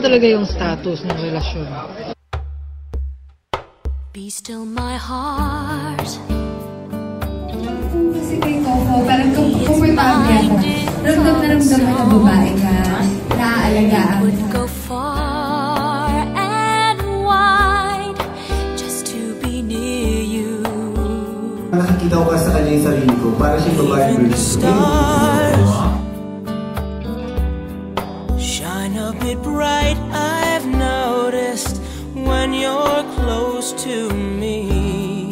talaga yung status ng relasyon? Be still my heart. Kasi kay Coco, parang komportable ako. Ramdam na babae ka, naaalagaan ka. Go far and wide just to be near you. Nakakita ko sa kanya yung sarili ko, para siyang babae version. Shine a bit bright, I've noticed when you're close to me.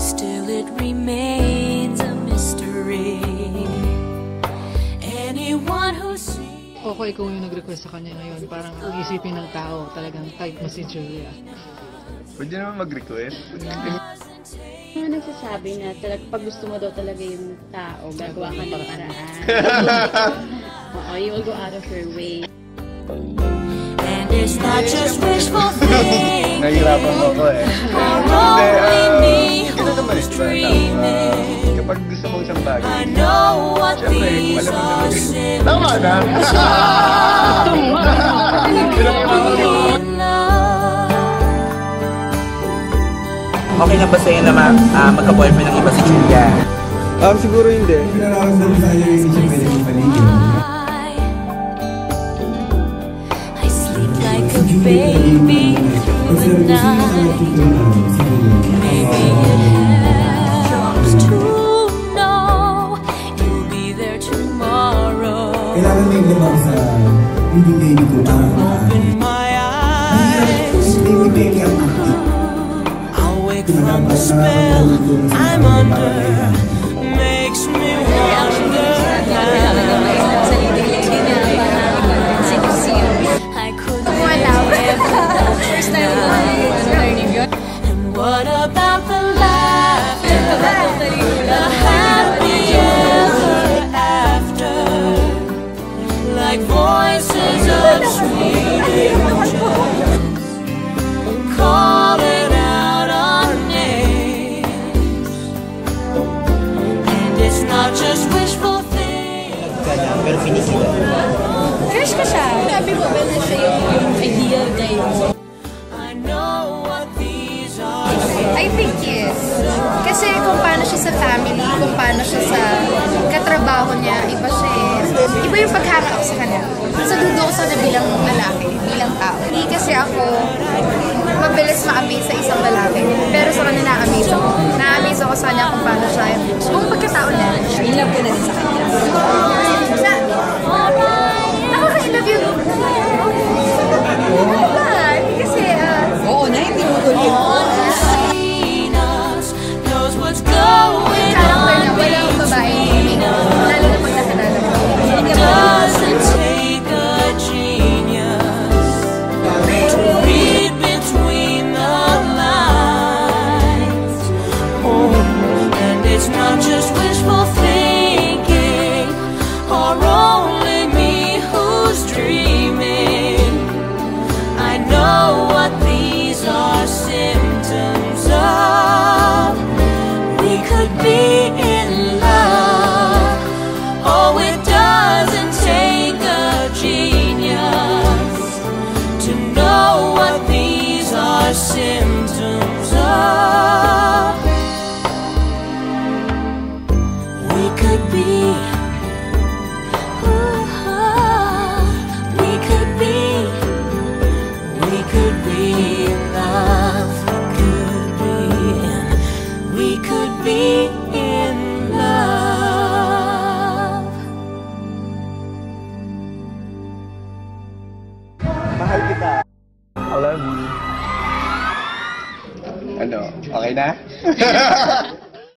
Still it remains a mystery. Anyone who sees. Coco, ikaw yung nag-request sa kanya ngayon. Parang ang isipin ng tao, talagang type mo si Julia. Pwede naman mag-request. Mga nagsasabi na pag gusto mo daw talaga yung tao, gagawa ka ng paraan. Oo, you will go out of your way. And it's not just wishful thinking. Nahihirapan mo ako eh. Hindi, dreaming. Kapag gusto mo isang bagay, I know what these are symbols. tama na! Okay na ba sa'yo na magka-boyfriend ng iba si Julia? Siguro hindi. Pinararamdaman ko sa'yo yung isang pwedeng paligid. I sleep like a baby through the night. Maybe it helps to know you'll be there tomorrow. Kailangan may lamang sa hindi baby ko. Open my eyes. Baby baby ang akit. From the spell I'm under, makes me wonder. I could and what about the laughter, the happy ever after, like voices of sweet angels calling out our names. And it's not just wishful thinking. Pero pinikita. Crush ka siya. Sabi mo ba na siya yung ideal guy mo? I know what these are. I think yes. Kasi kung paano siya sa family, kung paano siya sa katrabaho niya, iba siya eh. Iba yung pag-hang up sa kanya. So dudo ko sa bilang lalaki, bilang tao. Hindi kasi ako mabilis ma-amaze sa isang lalaki. Pero sa kanya na-amaze ako. Na-amaze ako sa kanya kung paano siya. Kung pagkatao niya. In love ko na din sa kanya. Nakaka-love you. Ano ba? Kasi, Oo na, hindi mo tuloy. Knows what's going character niya, on. walang babae. Lalo na pag nakilala mo. Doesn't take a genius to read between the lines. Oh, and it's not just wishful thinking, or only me who's dreaming. I know what these are symptoms of. We could be in love. Oh, it doesn't take a genius to know what these are symptoms of. We could be. We could be. We could be in love. We could be in love. Mahal kita. I love you. Ano? Okay na?